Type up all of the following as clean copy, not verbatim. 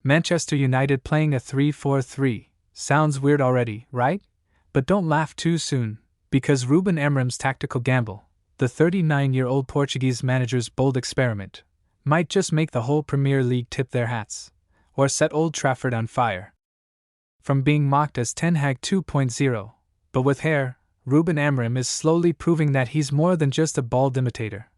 Manchester United playing a 3-4-3. Sounds weird already, right? But don't laugh too soon, because Rúben Amorim's tactical gamble, the 39-year-old Portuguese manager's bold experiment, might just make the whole Premier League tip their hats, or set Old Trafford on fire. From being mocked as Ten Hag 2.0, but with hair, Rúben Amorim is slowly proving that he's more than just a bald imitator.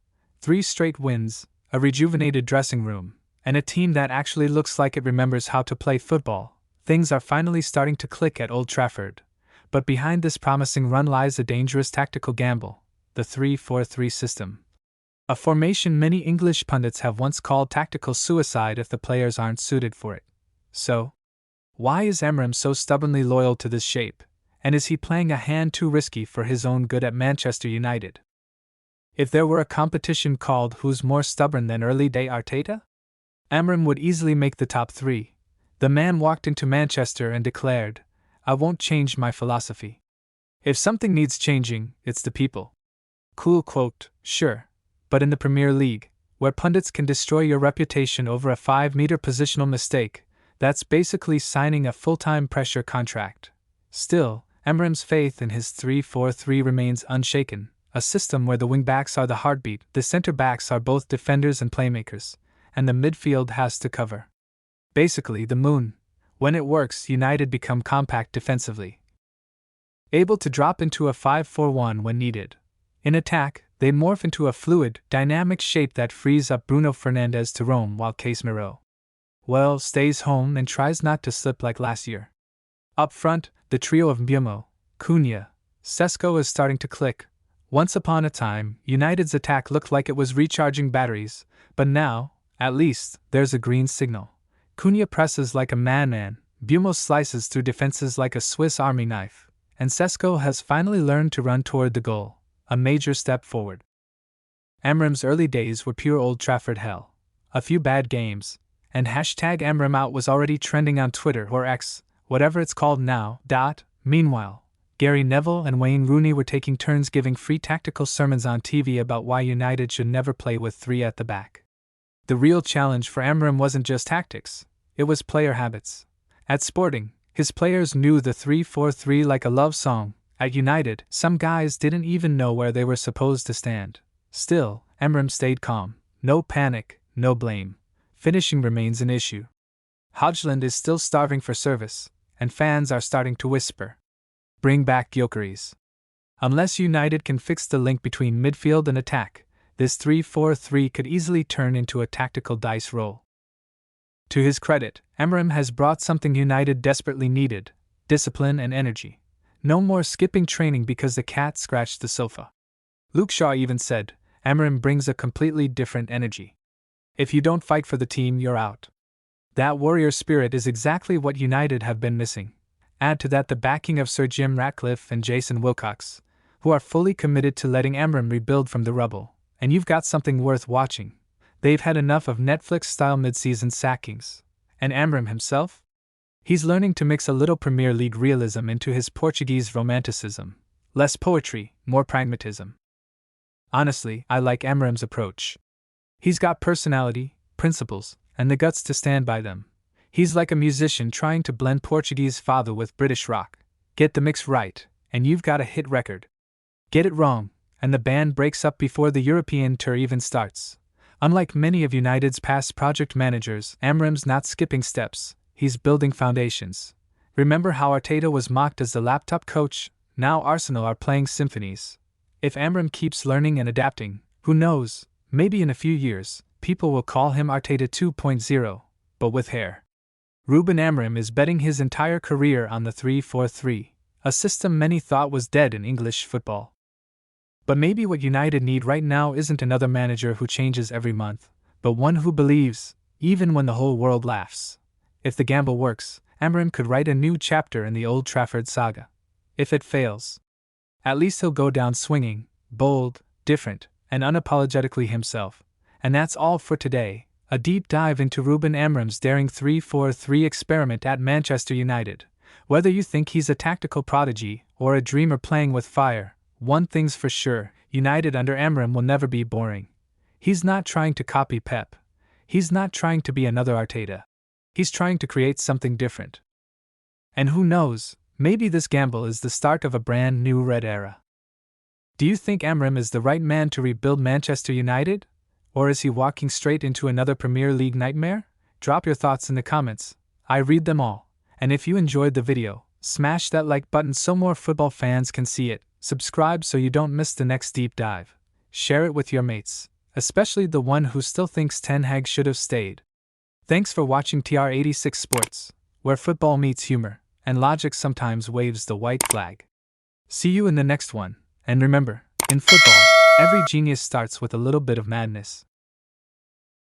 3 straight wins, a rejuvenated dressing room, and a team that actually looks like it remembers how to play football. Things are finally starting to click at Old Trafford. But behind this promising run lies a dangerous tactical gamble, the 3-4-3 system. A formation many English pundits have once called tactical suicide if the players aren't suited for it. So, why is Amorim so stubbornly loyal to this shape, and is he playing a hand too risky for his own good at Manchester United? If there were a competition called Who's More Stubborn Than Early Day Arteta? Amorim would easily make the top 3. The man walked into Manchester and declared, "I won't change my philosophy. If something needs changing, it's the people." Cool quote, sure. But in the Premier League, where pundits can destroy your reputation over a 5-meter positional mistake, that's basically signing a full-time pressure contract. Still, Amorim's faith in his 3-4-3 remains unshaken, a system where the wing-backs are the heartbeat, the centre-backs are both defenders and playmakers, and the midfield has to cover. Basically, the moon. When it works, United become compact defensively, able to drop into a 5-4-1 when needed. In attack, they morph into a fluid, dynamic shape that frees up Bruno Fernandes to roam while Casemiro, well, stays home and tries not to slip like last year. Up front, the trio of Mbeumo, Cunha, Sesko is starting to click. Once upon a time, United's attack looked like it was recharging batteries, but now, at least, there's a green signal. Cunha presses like a madman, Mbeumo slices through defenses like a Swiss Army knife, and Sesko has finally learned to run toward the goal, a major step forward. Amorim's early days were pure Old Trafford hell. A few bad games, and #AmorimOut was already trending on Twitter or X, whatever it's called now. Meanwhile, Gary Neville and Wayne Rooney were taking turns giving free tactical sermons on TV about why United should never play with 3 at the back. The real challenge for Amorim wasn't just tactics, it was player habits. At Sporting, his players knew the 3-4-3 like a love song. At United, some guys didn't even know where they were supposed to stand. Still, Amorim stayed calm. No panic, no blame. Finishing remains an issue. Højlund is still starving for service, and fans are starting to whisper, "Bring back Gyökeres." Unless United can fix the link between midfield and attack, this 3-4-3 could easily turn into a tactical dice roll. To his credit, Amorim has brought something United desperately needed: discipline and energy. No more skipping training because the cat scratched the sofa. Luke Shaw even said, Amorim brings a completely different energy. If you don't fight for the team, you're out. That warrior spirit is exactly what United have been missing. Add to that the backing of Sir Jim Ratcliffe and Jason Wilcox, who are fully committed to letting Amorim rebuild from the rubble, and you've got something worth watching. They've had enough of Netflix-style mid-season sackings. And Amorim himself? He's learning to mix a little Premier League realism into his Portuguese romanticism. Less poetry, more pragmatism. Honestly, I like Amorim's approach. He's got personality, principles, and the guts to stand by them. He's like a musician trying to blend Portuguese fado with British rock. Get the mix right, and you've got a hit record. Get it wrong, and the band breaks up before the European tour even starts. Unlike many of United's past project managers, Amorim's not skipping steps, he's building foundations. Remember how Arteta was mocked as the laptop coach? Now Arsenal are playing symphonies. If Amorim keeps learning and adapting, who knows, maybe in a few years, people will call him Arteta 2.0, but with hair. Rúben Amorim is betting his entire career on the 3-4-3, a system many thought was dead in English football. But maybe what United need right now isn't another manager who changes every month, but one who believes, even when the whole world laughs. If the gamble works, Amorim could write a new chapter in the Old Trafford saga. If it fails, at least he'll go down swinging, bold, different, and unapologetically himself. And that's all for today, a deep dive into Rúben Amorim's daring 3-4-3 experiment at Manchester United. Whether you think he's a tactical prodigy or a dreamer playing with fire, one thing's for sure, United under Amorim will never be boring. He's not trying to copy Pep. He's not trying to be another Arteta. He's trying to create something different. And who knows, maybe this gamble is the start of a brand new red era. Do you think Amorim is the right man to rebuild Manchester United? Or is he walking straight into another Premier League nightmare? Drop your thoughts in the comments. I read them all. And if you enjoyed the video, smash that like button so more football fans can see it. Subscribe so you don't miss the next deep dive. Share it with your mates, especially the one who still thinks Ten Hag should have stayed. Thanks for watching TR86 Sports, where football meets humor, and logic sometimes waves the white flag. See you in the next one, and remember, in football, every genius starts with a little bit of madness.